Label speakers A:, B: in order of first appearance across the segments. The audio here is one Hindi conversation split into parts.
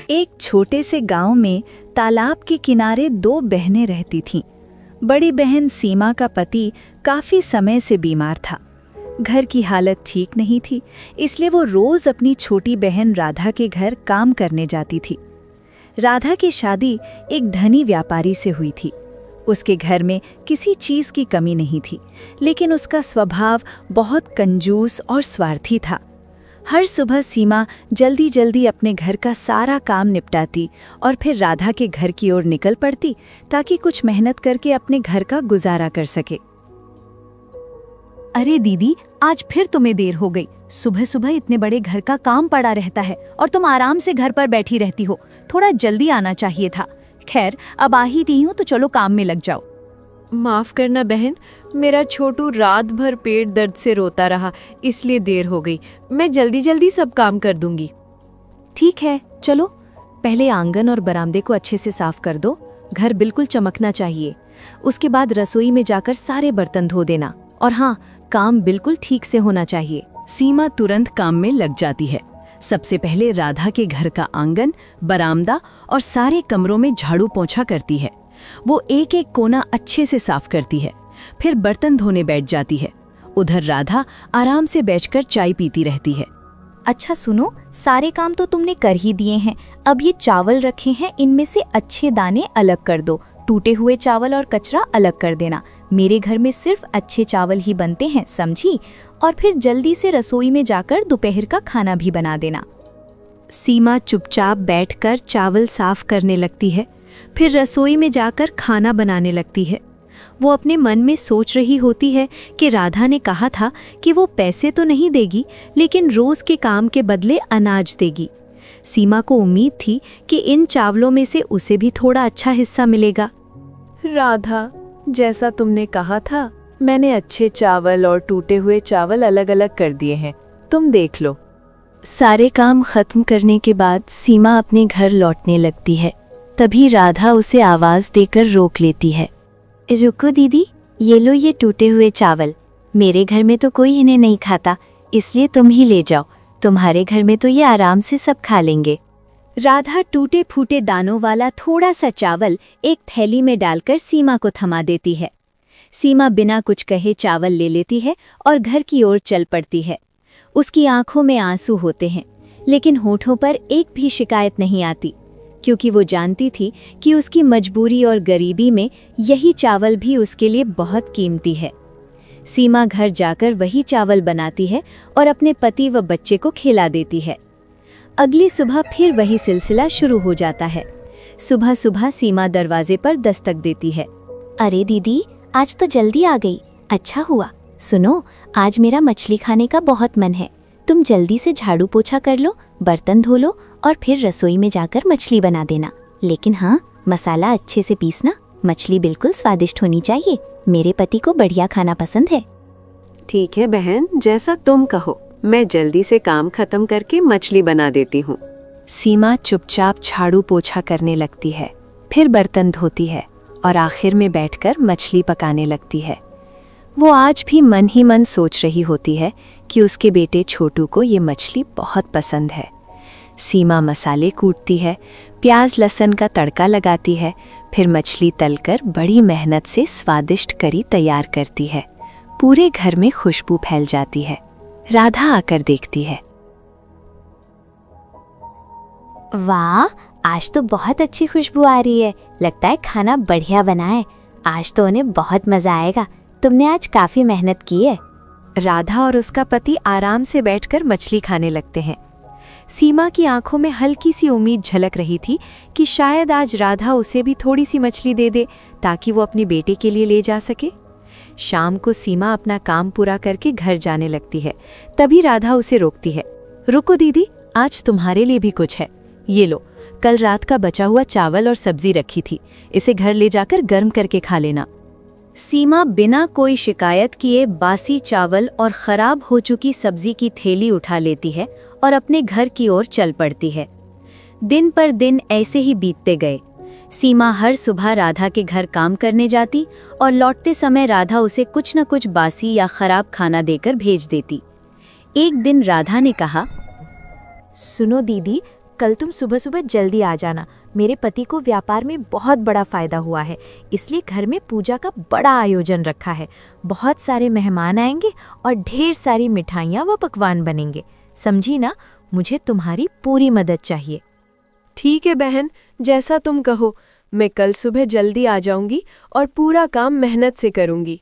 A: एक छोटे से गांव में तालाब के किनारे दो बहनें रहती थीं। बड़ी बहन सीमा का पति काफी समय से बीमार था। घर की हालत ठीक नहीं थी, इसलिए वो रोज अपनी छोटी बहन राधा के घर काम करने जाती थी। राधा की शादी एक धनी व्यापारी से हुई थी। उसके घर में किसी चीज की कमी नहीं थी, लेकिन उसका स्वभाव बहुत कंजूस और स्वार्थी था। हर सुबह सीमा जल्दी जल्दी अपने घर का सारा काम निपटाती और फिर राधा के घर की ओर निकल पड़ती ताकि कुछ मेहनत करके अपने घर का गुजारा कर सके।
B: अरे दीदी, आज फिर तुम्हें देर हो गई। सुबह सुबह इतने बड़े घर का काम पड़ा रहता है और तुम आराम से घर पर बैठी रहती हो। थोड़ा जल्दी आना चाहिए था। खैर, अब आ ही दी हूँ तो चलो काम में लग जाओ।
C: माफ करना बहन, मेरा छोटू रात भर पेट दर्द से रोता रहा, इसलिए देर हो गई। मैं जल्दी जल्दी सब काम कर दूंगी।
B: ठीक है, चलो पहले आंगन और बरामदे को अच्छे से साफ कर दो। घर बिल्कुल चमकना चाहिए। उसके बाद रसोई में जाकर सारे बर्तन धो देना। और हाँ, काम बिल्कुल ठीक से होना चाहिए।
A: सीमा तुरंत काम में लग जाती है। सबसे पहले राधा के घर का आंगन, बरामदा और सारे कमरों में झाड़ू पोंछा करती है। वो एक एक कोना अच्छे से साफ करती है। फिर बर्तन धोने बैठ जाती है। उधर राधा आराम से बैठकर चाय पीती रहती है।
B: अच्छा सुनो, सारे काम तो तुमने कर ही दिए हैं। अब ये चावल रखे हैं, इनमें से अच्छे दाने अलग कर दो। टूटे हुए चावल और कचरा अलग कर देना। मेरे घर में सिर्फ अच्छे चावल ही बनते हैं, समझी? और फिर जल्दी से रसोई में जाकर दोपहर का खाना भी बना देना। सीमा चुपचाप बैठकर चावल साफ करने लगती है। फिर रसोई में जाकर खाना बनाने लगती है। वो अपने मन में सोच रही होती है कि राधा ने कहा था कि वो पैसे तो नहीं देगी, लेकिन रोज के काम के बदले अनाज देगी। सीमा को उम्मीद थी कि इन चावलों में से उसे भी थोड़ा अच्छा हिस्सा मिलेगा।
C: राधा, जैसा तुमने कहा था, मैंने अच्छे चावल और टूटे हुए चावल अलग अलग कर दिए हैं। तुम देख लो।
B: सारे काम खत्म करने के बाद सीमा अपने घर लौटने लगती है। तभी राधा उसे आवाज देकर रोक लेती है। रुको दीदी, ये लो ये टूटे हुए चावल। मेरे घर में तो कोई इन्हें नहीं खाता, इसलिए तुम ही ले जाओ। तुम्हारे घर में तो ये आराम से सब खा लेंगे। राधा टूटे फूटे दानों वाला थोड़ा सा चावल एक थैली में डालकर सीमा को थमा देती है। सीमा बिना कुछ कहे चावल ले लेती है और घर की ओर चल पड़ती है। उसकी आंखों में आंसू होते हैं, लेकिन होठों पर एक भी शिकायत नहीं आती, क्योंकि वो जानती थी कि उसकी मजबूरी और गरीबी में यही चावल भी उसके लिए बहुत कीमती है। सीमा घर जाकर वही चावल बनाती है और अपने पति व बच्चे को खिला देती है। अगली सुबह फिर वही सिलसिला शुरू हो जाता है। सुबह सुबह सीमा दरवाजे पर दस्तक देती है। अरे दीदी, आज तो जल्दी आ गई। अच्छा हुआ। सुनो, आज मेरा मछली खाने का बहुत मन है। तुम जल्दी से झाड़ू पोछा कर लो, बर्तन धो लो और फिर रसोई में जाकर मछली बना देना। लेकिन हाँ, मसाला अच्छे से पीसना। मछली बिल्कुल स्वादिष्ट होनी चाहिए। मेरे पति को बढ़िया खाना पसंद है।
C: ठीक है बहन, जैसा तुम कहो। मैं जल्दी से काम खत्म करके मछली बना देती हूँ।
B: सीमा चुपचाप झाड़ू पोछा करने लगती है, फिर बर्तन धोती है और आखिर में बैठकर मछली पकाने लगती है। वो आज भी मन ही मन सोच रही होती है कि उसके बेटे छोटू को ये मछली बहुत पसंद है। सीमा मसाले कूटती है, प्याज लहसुन का तड़का लगाती है, फिर मछली तलकर बड़ी मेहनत से स्वादिष्ट करी तैयार करती है। पूरे घर में खुशबू फैल जाती है। राधा आकर देखती है। वाह, आज तो बहुत अच्छी खुशबू आ रही है। लगता है खाना बढ़िया बना है। आज तो उन्हें बहुत मजा आएगा। तुमने आज काफी मेहनत की है। राधा और उसका पति आराम से बैठकर मछली खाने लगते हैं। सीमा की आंखों में हल्की सी उम्मीद झलक रही थी कि शायद आज राधा उसे भी थोड़ी सी मछली दे दे ताकि वो अपने बेटे के लिए ले जा सके। शाम को सीमा अपना काम पूरा करके घर जाने लगती है। तभी राधा उसे रोकती है। रुको दीदी, आज तुम्हारे लिए भी कुछ है। ये लो, कल रात का बचा हुआ चावल और सब्जी रखी थी। इसे घर ले जाकर गर्म करके खा लेना। सीमा बिना कोई शिकायत किए बासी चावल और खराब हो चुकी सब्जी की थैली उठा लेती है और अपने घर की ओर चल पड़ती है। दिन पर दिन ऐसे ही बीतते गए। सीमा हर सुबह राधा के घर काम करने जाती और लौटते समय राधा उसे कुछ न कुछ बासी या खराब खाना देकर भेज देती। एक दिन राधा ने कहा, सुनो दीदी, कल तुम सुबह सुबह जल्दी आ जाना। मेरे पति को व्यापार में बहुत बड़ा फायदा हुआ है, इसलिए घर में पूजा का बड़ा आयोजन रखा है। बहुत सारे मेहमान आएंगे और ढेर सारी मिठाइयाँ व पकवान बनेंगे। समझी ना, मुझे तुम्हारी पूरी मदद चाहिए।
C: ठीक है बहन, जैसा तुम कहो। मैं कल सुबह जल्दी आ जाऊंगी और पूरा काम मेहनत से करूंगी।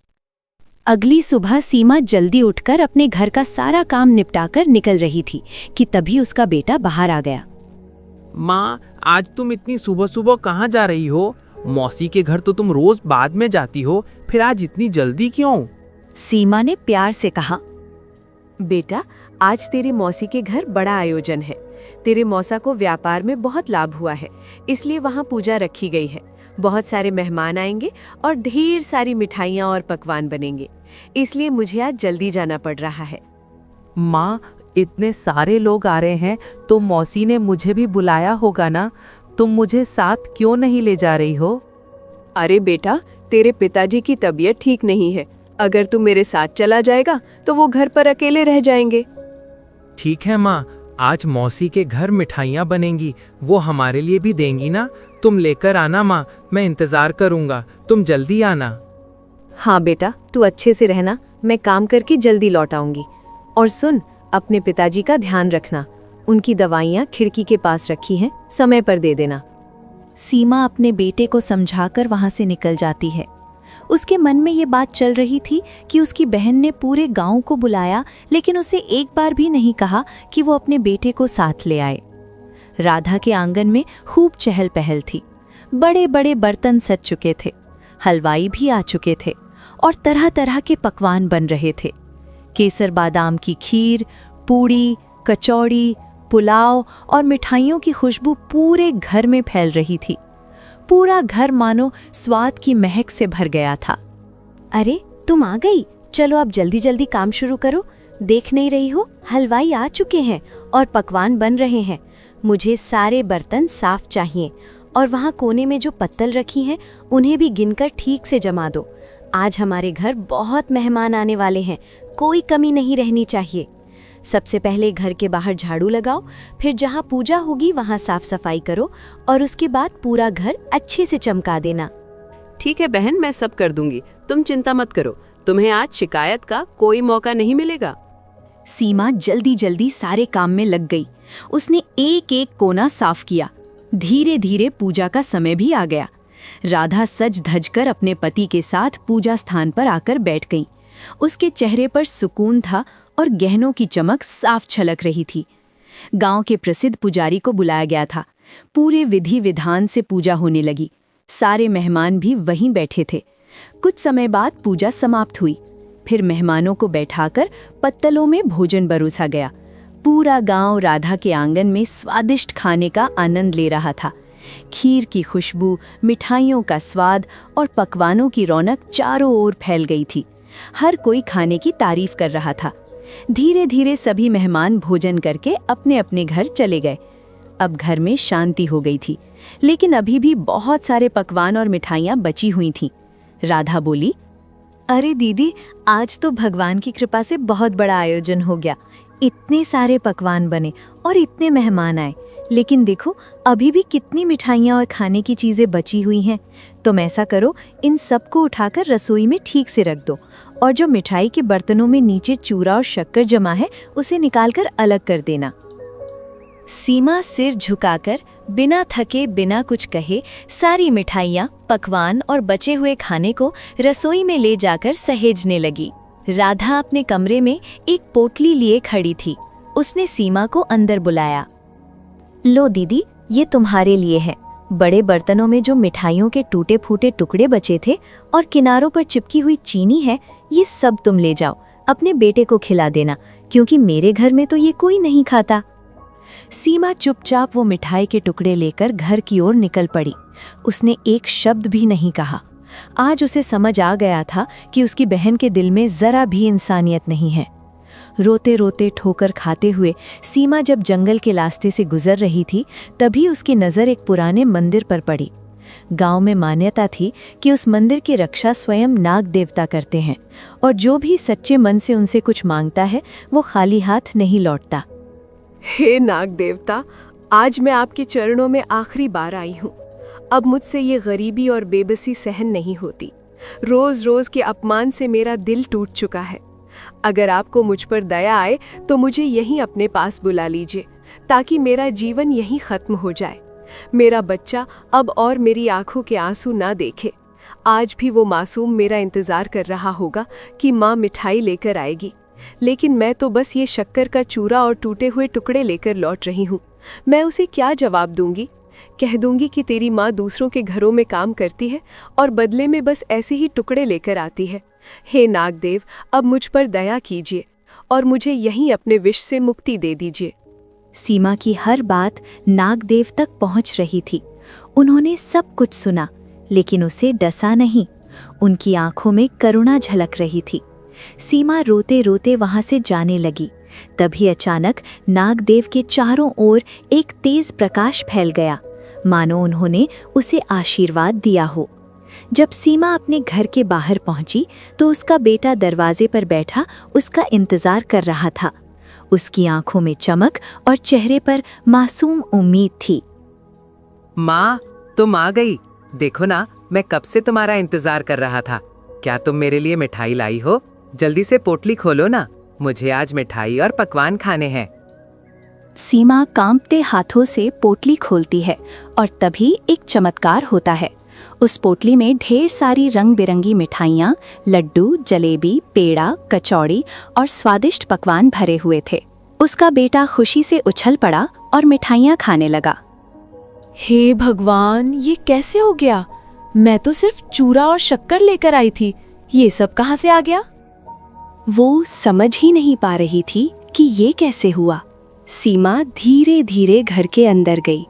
B: अगली सुबह सीमा जल्दी उठकर अपने घर का सारा काम निपटाकर निकल रही थी कि तभी उसका बेटा बाहर आ गया।
D: माँ, आज तुम इतनी सुबह सुबह कहाँ जा रही हो? मौसी के घर तो तुम रोज बाद में जाती हो, फिर आज इतनी जल्दी क्यों?
A: सीमा ने प्यार से कहा।
C: बेटा, आज तेरे मौसी के घर बड़ा आयोजन है। तेरे मौसा को व्यापार में बहुत लाभ हुआ है, इसलिए वहाँ पूजा रखी गई है। बहुत सारे मेहमान आएंगे और ढेर सारी मिठाइयाँ और पकवान बनेंगे, इसलिए मुझे आज जल्दी जाना पड़ रहा है।
E: माँ, इतने सारे लोग आ रहे हैं तो मौसी ने मुझे भी बुलाया होगा ना? तुम मुझे साथ क्यों नहीं ले जा रही हो?
C: अरे बेटा, तेरे पिताजी की तबीयत ठीक नहीं है। अगर तू मेरे साथ चला जाएगा तो वो घर पर अकेले रह जाएंगे।
D: ठीक है माँ, आज मौसी के घर मिठाइयाँ बनेंगी, वो हमारे लिए भी देंगी ना? तुम लेकर आना माँ, मैं इंतजार करूँगा, तुम जल्दी आना।
C: हाँ बेटा, तू अच्छे से रहना, मैं काम करके जल्दी लौट आऊंगी। और सुन, अपने पिताजी का ध्यान रखना। उनकी दवाइयाँ खिड़की के पास रखी हैं, समय पर दे देना।
A: सीमा अपने बेटे को समझाकर वहां से निकल जाती है। उसके मन में ये बात चल रही थी कि उसकी बहन ने पूरे गांव को बुलाया, लेकिन उसे एक बार भी नहीं कहा कि वो अपने बेटे को साथ ले आए। राधा के आंगन में खूब चहल पहल थी। बड़े बड़े बर्तन सज चुके थे, हलवाई भी आ चुके थे और तरह तरह के पकवान बन रहे थे। केसर बादाम की खीर, पूड़ी, कचौड़ी, पुलाव और मिठाइयों की खुशबू पूरे घर में फैल रही थी। पूरा घर मानो स्वाद की महक से भर गया था।
B: अरे, तुम आ गई? चलो अब जल्दी जल्दी काम शुरू करो। देख नहीं रही हो, हलवाई आ चुके हैं और पकवान बन रहे हैं। मुझे सारे बर्तन साफ चाहिए और वहाँ कोने में जो पत्तल रखी हैं उन्हें भी गिनकर ठीक से जमा दो। आज हमारे घर बहुत मेहमान आने वाले हैं, कोई कमी नहीं रहनी चाहिए। सबसे पहले घर के बाहर झाड़ू लगाओ, फिर जहाँ पूजा होगी वहाँ साफ सफाई करो और उसके बाद पूरा घर अच्छे से चमका देना।
F: ठीक है बहन, मैं सब कर दूंगी, तुम चिंता मत करो। तुम्हें आज शिकायत का कोई मौका नहीं मिलेगा।
A: सीमा जल्दी जल्दी सारे काम में लग गई। उसने एक एक कोना साफ किया। धीरे धीरे पूजा का समय भी आ गया। राधा सज धज कर अपने पति के साथ पूजा स्थान पर आकर बैठ गई। उसके चेहरे पर सुकून था और गहनों की चमक साफ छलक रही थी। गांव के प्रसिद्ध पुजारी को बुलाया गया था। पूरे विधि विधान से पूजा होने लगी। सारे मेहमान भी वहीं बैठे थे। कुछ समय बाद पूजा समाप्त हुई। फिर मेहमानों को बैठाकर पत्तलों में भोजन परोसा गया। पूरा गांव राधा के आंगन में स्वादिष्ट खाने का आनंद ले रहा था। खीर की खुशबू, मिठाइयों का स्वाद और पकवानों की रौनक चारों ओर फैल गई थी। हर कोई खाने की तारीफ कर रहा था। धीरे धीरे सभी मेहमान भोजन करके अपने अपने घर चले गए। अब घर में शांति हो गई थी, लेकिन अभी भी बहुत सारे पकवान और मिठाइयाँ बची हुई थीं। राधा बोली,
B: अरे दीदी, आज तो भगवान की कृपा से बहुत बड़ा आयोजन हो गया। इतने सारे पकवान बने और इतने मेहमान आए, लेकिन देखो अभी भी कितनी मिठाइयाँ और खाने की चीज़ें बची हुई हैं। तुम ऐसा करो, इन सबको उठाकर रसोई में ठीक से रख दो और जो मिठाई के बर्तनों में नीचे चूरा और शक्कर जमा है उसे निकालकर अलग कर देना।
A: सीमा सिर झुकाकर बिना थके बिना कुछ कहे सारी मिठाइयाँ, पकवान और बचे हुए खाने को रसोई में ले जाकर सहेजने लगी। राधा अपने कमरे में एक पोटली लिए खड़ी थी। उसने सीमा को अंदर बुलाया।
B: लो दीदी, ये तुम्हारे लिए है। बड़े बर्तनों में जो मिठाइयों के टूटे फूटे टुकड़े बचे थे और किनारों पर चिपकी हुई चीनी है, ये सब तुम ले जाओ, अपने बेटे को खिला देना, क्योंकि मेरे घर में तो ये कोई नहीं खाता।
A: सीमा चुपचाप वो मिठाई के टुकड़े लेकर घर की ओर निकल पड़ी। उसने एक शब्द भी नहीं कहा। आज उसे समझ आ गया था कि उसकी बहन के दिल में जरा भी इंसानियत नहीं है। रोते रोते ठोकर खाते हुए सीमा जब जंगल के रास्ते से गुजर रही थी, तभी उसकी नज़र एक पुराने मंदिर पर पड़ी। गांव में मान्यता थी कि उस मंदिर की रक्षा स्वयं नाग देवता करते हैं और जो भी सच्चे मन से उनसे कुछ मांगता है वो खाली हाथ नहीं लौटता।
C: हे नाग देवता, आज मैं आपके चरणों में आखिरी बार आई हूँ। अब मुझसे ये गरीबी और बेबसी सहन नहीं होती। रोज रोज के अपमान से मेरा दिल टूट चुका है। अगर आपको मुझ पर दया आए तो मुझे यहीं अपने पास बुला लीजिए, ताकि मेरा जीवन यहीं खत्म हो जाए। मेरा बच्चा अब और मेरी आंखों के आंसू ना देखे। आज भी वो मासूम मेरा इंतजार कर रहा होगा कि माँ मिठाई लेकर आएगी, लेकिन मैं तो बस ये शक्कर का चूरा और टूटे हुए टुकड़े लेकर लौट रही हूँ। मैं उसे क्या जवाब दूंगी? कह दूंगी कि तेरी माँ दूसरों के घरों में काम करती है और बदले में बस ऐसे ही टुकड़े लेकर आती है। हे नागदेव, अब मुझ पर दया कीजिए और मुझे यहीं अपने विष से मुक्ति दे दीजिए।
A: सीमा की हर बात नागदेव तक पहुंच रही थी। उन्होंने सब कुछ सुना, लेकिन उसे डसा नहीं। उनकी आंखों में करुणा झलक रही थी। सीमा रोते रोते वहां से जाने लगी। तभी अचानक नागदेव के चारों ओर एक तेज प्रकाश फैल गया, मानो उन्होंने उसे आशीर्वाद दिया हो। जब सीमा अपने घर के बाहर पहुंची तो उसका बेटा दरवाजे पर बैठा उसका इंतजार कर रहा था। उसकी आंखों में चमक और चेहरे पर मासूम उम्मीद थी।
D: माँ, तुम आ गई। देखो ना, मैं कब से तुम्हारा इंतजार कर रहा था। क्या तुम मेरे लिए मिठाई लाई हो? जल्दी से पोटली खोलो ना, मुझे आज मिठाई और पकवान खाने हैं।
B: सीमा कांपते हाथों से पोटली खोलती है और तभी एक चमत्कार होता है। उस पोटली में ढेर सारी रंग बिरंगी मिठाइयाँ, लड्डू, जलेबी, पेड़ा, कचौड़ी और स्वादिष्ट पकवान भरे हुए थे। उसका बेटा खुशी से उछल पड़ा और मिठाइयाँ खाने लगा।
C: हे भगवान, ये कैसे हो गया? मैं तो सिर्फ चूरा और शक्कर लेकर आई थी, ये सब कहाँ से आ गया?
A: वो समझ ही नहीं पा रही थी कि ये कैसे हुआ। सीमा धीरे धीरे घर के अंदर गई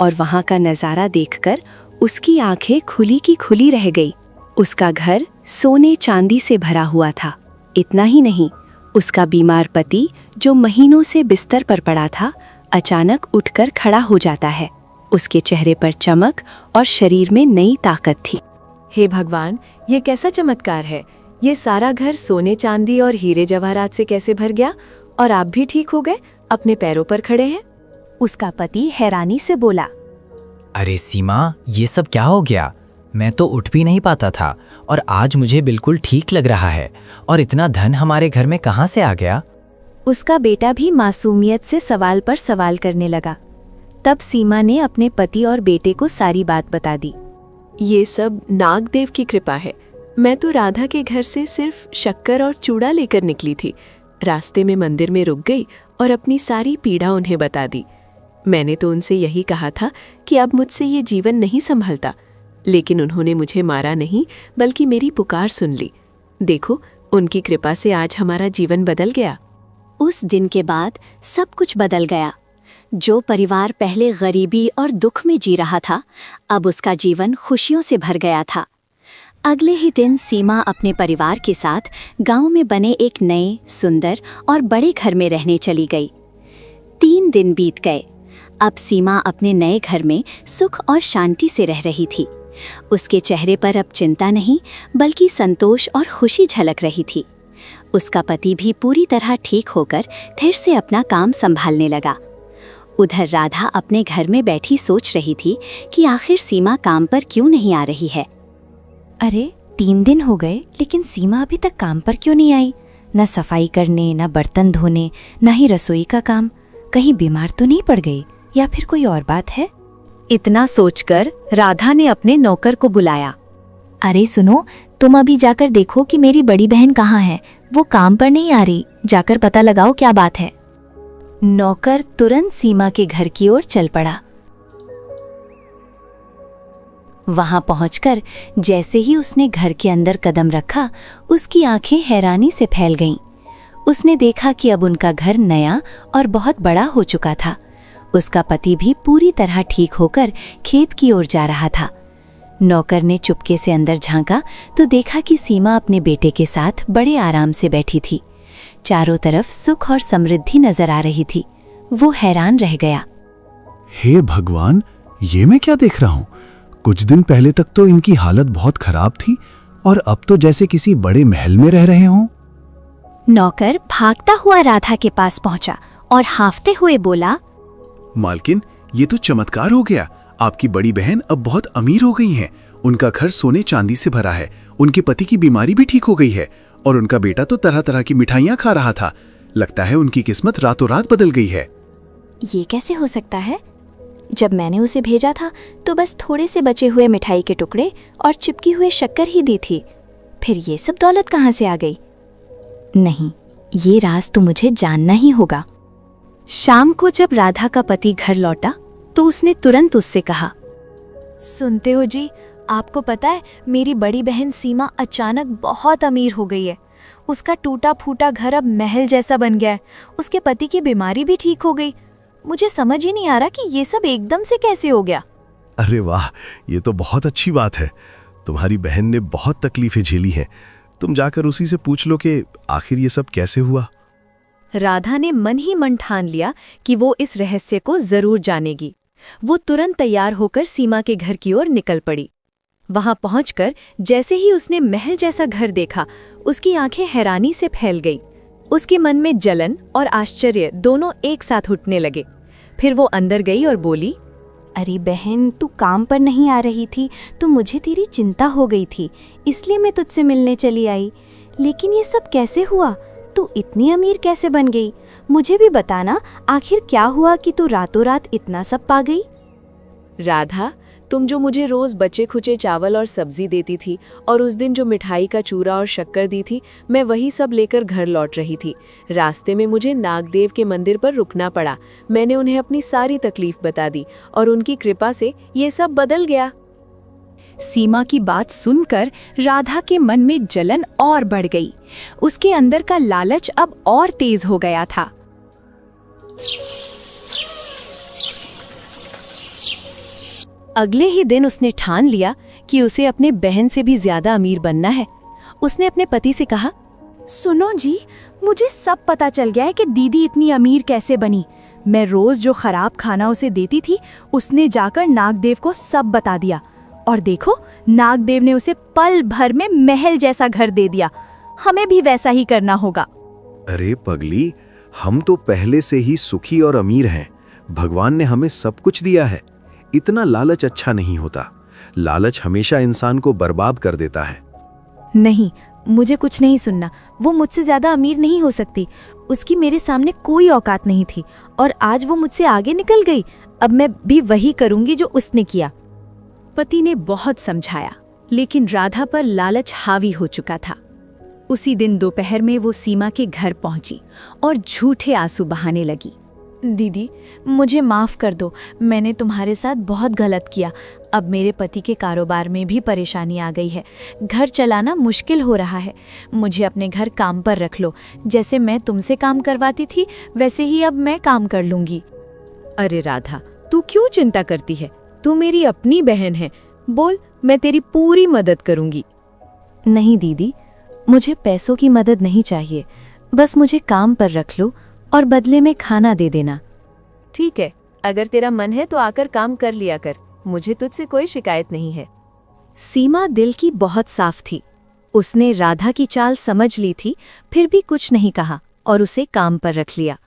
A: और वहां का नज़ारा देखकर उसकी आंखें खुली की खुली रह गई। उसका घर सोने चांदी से भरा हुआ था। इतना ही नहीं, उसका बीमार पति जो महीनों से बिस्तर पर पड़ा था, अचानक उठकर खड़ा हो जाता है। उसके चेहरे पर चमक और शरीर में नई ताकत थी।
C: हे भगवान, ये कैसा चमत्कार है? ये सारा घर सोने चांदी और हीरे जवाहरात से कैसे भर गया? और आप भी ठीक हो गए, अपने पैरों पर खड़े हैं?
A: उसका पति हैरानी से बोला,
G: अरे सीमा, ये सब क्या हो गया? मैं तो उठ भी नहीं पाता था और आज मुझे बिल्कुल ठीक लग रहा है। और इतना धन हमारे घर में कहाँ से आ गया?
B: उसका बेटा भी मासूमियत से सवाल पर सवाल करने लगा। तब सीमा ने अपने पति और बेटे को सारी बात बता दी।
C: ये सब नागदेव की कृपा है। मैं तो राधा के घर से सिर्फ शक्कर और चूड़ा लेकर निकली थी। रास्ते में मंदिर में रुक गई और अपनी सारी पीड़ा उन्हें बता दी। मैंने तो उनसे यही कहा था कि अब मुझसे ये जीवन नहीं संभलता, लेकिन उन्होंने मुझे मारा नहीं, बल्कि मेरी पुकार सुन ली। देखो, उनकी कृपा से आज हमारा जीवन बदल गया।
A: उस दिन के बाद सब कुछ बदल गया। जो परिवार पहले गरीबी और दुख में जी रहा था, अब उसका जीवन खुशियों से भर गया था। अगले ही दिन सीमा अपने परिवार के साथ गांव में बने एक नए, सुंदर और बड़े घर में रहने चली गई। 3 दिन बीत गए। अब सीमा अपने नए घर में सुख और शांति से रह रही थी। उसके चेहरे पर अब चिंता नहीं, बल्कि संतोष और खुशी झलक रही थी। उसका पति भी पूरी तरह ठीक होकर फिर से अपना काम संभालने लगा। उधर राधा अपने घर में बैठी सोच रही थी कि आखिर सीमा काम पर क्यों नहीं आ रही है।
B: अरे 3 दिन हो गए, लेकिन सीमा अभी तक काम पर क्यों नहीं आई? न सफाई करने, न बर्तन धोने, न ही रसोई का काम। कहीं बीमार तो नहीं पड़ गई, या फिर कोई और बात है?
A: इतना सोचकर राधा ने अपने नौकर को बुलाया।
B: अरे सुनो, तुम अभी जाकर देखो कि मेरी बड़ी बहन कहाँ है। वो काम पर नहीं आ रही, जाकर पता लगाओ क्या बात है। नौकर तुरंत सीमा के घर की ओर चल पड़ा। वहां पहुंचकर जैसे ही उसने घर के अंदर कदम रखा, उसकी आंखें हैरानी से फैल गईं। उसने देखा कि अब उनका घर नया और बहुत बड़ा हो चुका था। उसका पति भी पूरी तरह ठीक होकर खेत की ओर जा रहा था। नौकर ने चुपके से अंदर झांका तो देखा कि सीमा अपने बेटे के साथ बड़े आराम से बैठी थी। चारों तरफ सुख और समृद्धि नजर आ रही थी। वो हैरान रह गया।
H: हे भगवान, ये मैं क्या देख रहा हूँ? कुछ दिन पहले तक तो इनकी हालत बहुत खराब थी और अब तो जैसे किसी बड़े महल में रह रहे हों।
A: नौकर भागता हुआ राधा के पास पहुंचा और हांफते हुए बोला,
H: मालकिन, ये तो चमत्कार हो गया। आपकी बड़ी बहन अब बहुत अमीर हो गई हैं। उनका घर सोने चांदी से भरा है। उनके पति की बीमारी भी ठीक हो गई है और उनका बेटा तो तरह तरह की मिठाइयाँ खा रहा था। लगता है उनकी किस्मत रातों रात बदल गई है।
B: ये कैसे हो सकता है? जब मैंने उसे भेजा था तो बस थोड़े से बचे हुए मिठाई के टुकड़े और चिपकी हुए शक्कर ही दी थी। फिर ये सब दौलत कहाँ से आ गई? नहीं, ये राज तो मुझे जानना ही होगा। शाम को जब राधा का पति घर लौटा तो उसने तुरंत उससे कहा,
A: सुनते हो जी, आपको पता है मेरी बड़ी बहन सीमा अचानक बहुत अमीर हो गई है। उसका टूटा फूटा घर अब महल जैसा बन गया है। उसके पति की बीमारी भी ठीक हो गई। मुझे समझ ही नहीं आ रहा कि ये सब एकदम से कैसे हो गया।
I: अरे वाह, ये तो बहुत अच्छी बात है। तुम्हारी बहन ने बहुत तकलीफें झेली हैं। तुम जाकर उसी से पूछ लो कि आखिर ये सब कैसे हुआ।
A: राधा ने मन ही मन ठान लिया कि वो इस रहस्य को जरूर जानेगी। वो तुरंत तैयार होकर सीमा के घर की ओर निकल पड़ी। वहां पहुंचकर जैसे ही उसने महल जैसा घर देखा, उसकी आंखें हैरानी से फैल गई। उसके मन में जलन और आश्चर्य दोनों एक साथ उठने लगे। फिर वो अंदर गई और बोली,
B: अरे बहन, तू काम पर नहीं आ रही थी तो मुझे तेरी चिंता हो गई थी, इसलिए मैं तुझसे मिलने चली आई। लेकिन ये सब कैसे हुआ? तू इतनी अमीर कैसे बन गई? मुझे भी बताना, आखिर क्या हुआ कि तू रातों रात इतना सब पा गई?
C: राधा, तुम जो मुझे रोज बचे खुचे चावल और सब्जी देती थी और उस दिन जो मिठाई का चूरा और शक्कर दी थी, मैं वही सब लेकर घर लौट रही थी। रास्ते में मुझे नागदेव के मंदिर पर रुकना पड़ा। मैंने उन्हें अपनी सारी तकलीफ बता दी और उनकी कृपा से ये सब बदल गया।
A: सीमा की बात सुनकर राधा के मन में जलन और बढ़ गई। उसके अंदर का लालच अब और तेज हो गया था। अगले ही दिन उसने ठान लिया कि उसे अपने बहन से भी ज्यादा अमीर बनना है। उसने अपने पति से कहा, सुनो जी, मुझे सब पता चल गया है कि दीदी इतनी अमीर कैसे बनी। मैं रोज जो खराब खाना उसे देती थी, उसने जाकर नागदेव को सब बता दिया। और देखो, नागदेव ने उसे पल भर में महल जैसा घर दे दिया। हमें भी वैसा ही करना होगा।
I: अरे पगली, हम तो पहले से ही सुखी और अमीर हैं। भगवान ने हमें सब कुछ दिया है। इतना लालच अच्छा नहीं होता। लालच हमेशा इंसान को बर्बाद कर देता है।
A: नहीं, मुझे कुछ नहीं सुनना। वो मुझसे ज्यादा अमीर नहीं हो सकती। उसकी मेरे सामने कोई औकात नहीं थी और आज वो मुझसे आगे निकल गई। अब मैं भी वही करूंगी जो उसने किया। पति ने बहुत समझाया, लेकिन राधा पर लालच हावी हो चुका था। उसी दिन दोपहर में वो सीमा के घर पहुंची और झूठे आंसू बहाने लगी। दीदी, मुझे माफ़ कर दो। मैंने तुम्हारे साथ बहुत गलत किया। अब मेरे पति के कारोबार में भी परेशानी आ गई है। घर चलाना मुश्किल हो रहा है। मुझे अपने घर काम पर रख लो। जैसे मैं तुमसे काम करवाती थी, वैसे ही अब मैं काम कर लूँगी।
C: अरे राधा, तू क्यों चिंता करती है? तू मेरी अपनी बहन है। बोल, मैं तेरी पूरी मदद करूँगी।
B: नहीं दीदी, मुझे पैसों की मदद नहीं चाहिए। बस मुझे काम पर रख लो और बदले में खाना दे देना।
C: ठीक है, अगर तेरा मन है तो आकर काम कर लिया कर। मुझे तुझसे कोई शिकायत नहीं है।
A: सीमा दिल की बहुत साफ थी। उसने राधा की चाल समझ ली थी, फिर भी कुछ नहीं कहा और उसे काम पर रख लिया।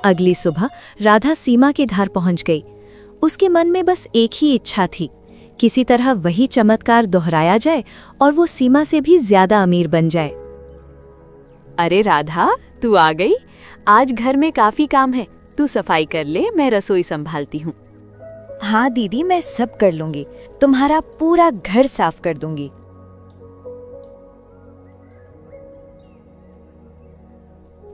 A: अगली सुबह राधा सीमा के घर पहुंच गई। उसके मन में बस एक ही इच्छा थी, किसी तरह वही चमत्कार दोहराया जाए और वो सीमा से भी ज्यादा अमीर बन जाए।
C: अरे राधा, तू आ गई। आज घर में काफी काम है। तू सफाई कर ले, मैं रसोई संभालती हूँ।
A: हाँ दीदी, मैं सब कर लूंगी। तुम्हारा पूरा घर साफ कर दूंगी।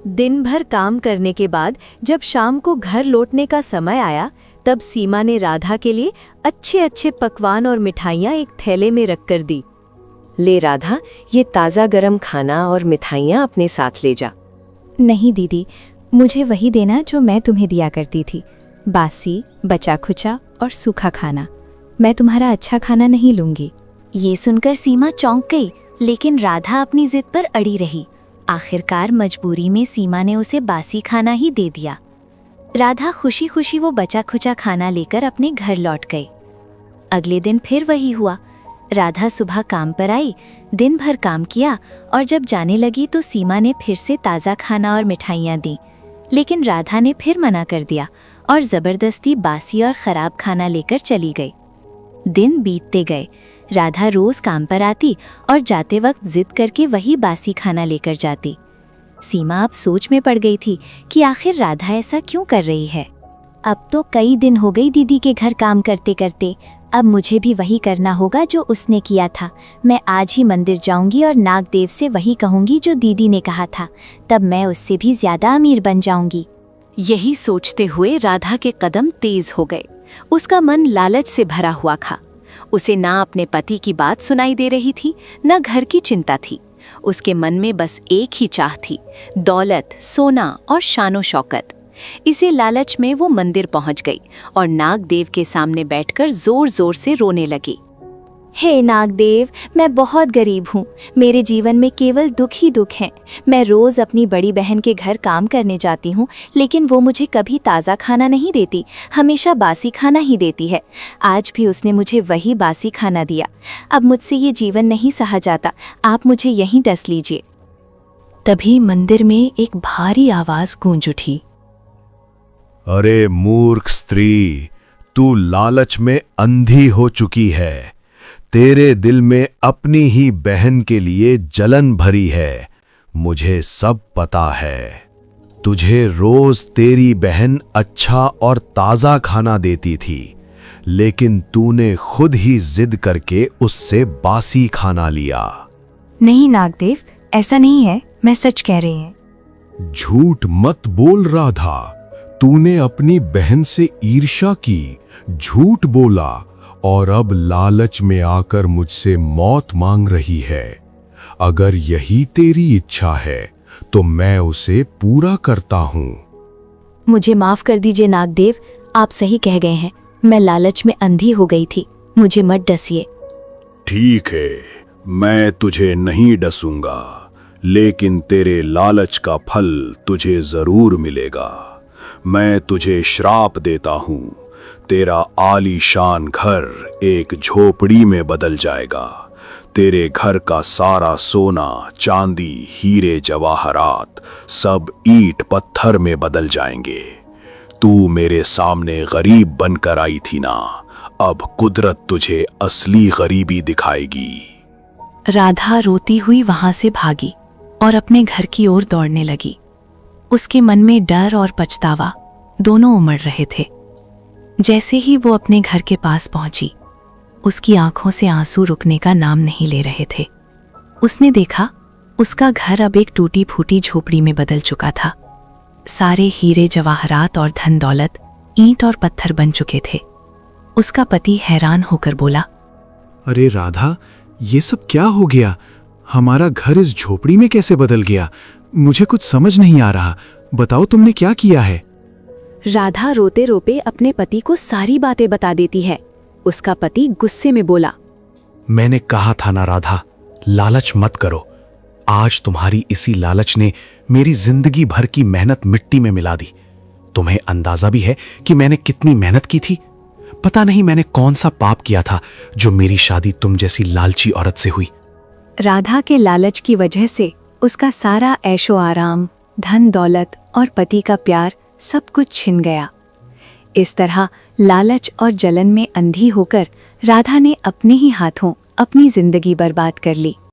A: दिन भर काम करने के बाद जब शाम को घर लौटने का समय आया, तब सीमा ने राधा के लिए अच्छे अच्छे पकवान और मिठाइयाँ एक थैले में रखकर दी।
C: ले राधा, ये ताज़ा गरम खाना और मिठाइयाँ अपने साथ ले जा।
B: नहीं दीदी, मुझे वही देना जो मैं तुम्हें दिया करती थी। बासी, बचा खुचा और सूखा खाना। मैं तुम्हारा अच्छा खाना नहीं लूंगी।
A: ये सुनकर सीमा चौंक गई, लेकिन राधा अपनी जिद पर अड़ी रही। आखिरकार मजबूरी में सीमा ने उसे बासी खाना ही दे दिया। राधा खुशी खुशी वो बचा खुचा खाना लेकर अपने घर लौट गई। अगले दिन फिर वही हुआ। राधा सुबह काम पर आई, दिन भर काम किया और जब जाने लगी तो सीमा ने फिर से ताज़ा खाना और मिठाइयाँ दी।
B: लेकिन राधा ने फिर मना कर दिया और जबरदस्ती बासी और खराब खाना लेकर चली गई। दिन बीतते गए। राधा रोज काम पर आती और जाते वक्त जिद करके वही बासी खाना लेकर जाती। सीमा अब सोच में पड़ गई थी कि आखिर राधा ऐसा क्यों कर रही है। अब तो कई दिन हो गई दीदी के घर काम करते करते, अब मुझे भी वही करना होगा जो उसने किया था। मैं आज ही मंदिर जाऊंगी और नागदेव से वही कहूंगी जो दीदी ने कहा था, तब मैं उससे भी ज्यादा अमीर बन जाऊंगी।
C: यही सोचते हुए राधा के कदम तेज हो गए। उसका मन लालच से भरा हुआ था। उसे ना अपने पति की बात सुनाई दे रही थी, न घर की चिंता थी। उसके मन में बस एक ही चाह थी, दौलत, सोना और शानो शौकत। इसे लालच में वो मंदिर पहुंच गई और नागदेव के सामने बैठकर जोर जोर से रोने लगी।
B: हे नागदेव, मैं बहुत गरीब हूँ। मेरे जीवन में केवल दुख ही दुख हैं। मैं रोज अपनी बड़ी बहन के घर काम करने जाती हूँ, लेकिन वो मुझे कभी ताज़ा खाना नहीं देती, हमेशा बासी खाना ही देती है। आज भी उसने मुझे वही बासी खाना दिया। अब मुझसे ये जीवन नहीं सहा जाता, आप मुझे यहीं डस लीजिए।
A: तभी मंदिर में एक भारी आवाज गूंज उठी।
I: अरे मूर्ख स्त्री, तू लालच में अंधी हो चुकी है। तेरे दिल में अपनी ही बहन के लिए जलन भरी है। मुझे सब पता है। तुझे रोज तेरी बहन अच्छा और ताज़ा खाना देती थी, लेकिन तूने खुद ही जिद करके उससे बासी खाना लिया।
A: नहीं नागदेव, ऐसा नहीं है, मैं सच कह रही हूँ।
I: झूठ मत बोल राधा। तूने अपनी बहन से ईर्ष्या की, झूठ बोला और अब लालच में आकर मुझसे मौत मांग रही है। अगर यही तेरी इच्छा है तो मैं उसे पूरा करता हूँ।
B: मुझे माफ कर दीजिए नागदेव, आप सही कह गए हैं। मैं लालच में अंधी हो गई थी, मुझे मत डसिए।
I: ठीक है, मैं तुझे नहीं डसूंगा, लेकिन तेरे लालच का फल तुझे जरूर मिलेगा। मैं तुझे श्राप देता हूँ। तेरा आलीशान घर एक झोपड़ी में बदल जाएगा। तेरे घर का सारा सोना, चांदी, हीरे जवाहरात सब ईंट पत्थर में बदल जाएंगे। तू मेरे सामने गरीब बनकर आई थी ना, अब कुदरत तुझे असली गरीबी दिखाएगी।
A: राधा रोती हुई वहां से भागी और अपने घर की ओर दौड़ने लगी। उसके मन में डर और पछतावा दोनों उमड़ रहे थे। जैसे ही वो अपने घर के पास पहुंची, उसकी आंखों से आंसू रुकने का नाम नहीं ले रहे थे। उसने देखा उसका घर अब एक टूटी फूटी झोपड़ी में बदल चुका था। सारे हीरे जवाहरात और धन दौलत ईंट और पत्थर बन चुके थे। उसका पति हैरान होकर बोला,
H: अरे राधा, ये सब क्या हो गया? हमारा घर इस झोपड़ी में कैसे बदल गया? मुझे कुछ समझ नहीं आ रहा। बताओ, तुमने क्या किया है?
C: राधा रोते रोते अपने पति को सारी बातें बता देती है। उसका पति गुस्से में बोला,
I: मैंने कहा था ना राधा, लालच मत करो। आज तुम्हारी इसी लालच ने मेरी जिंदगी भर की मेहनत मिट्टी में मिला दी। तुम्हें अंदाजा भी है कि मैंने कितनी मेहनत की थी? पता नहीं मैंने कौन सा पाप किया था जो मेरी शादी तुम जैसी लालची औरत से हुई।
A: राधा के लालच की वजह से उसका सारा ऐशो आराम, धन दौलत और पति का प्यार सब कुछ छिन गया। इस तरह लालच और जलन में अंधी होकर राधा ने अपने ही हाथों अपनी जिंदगी बर्बाद कर ली।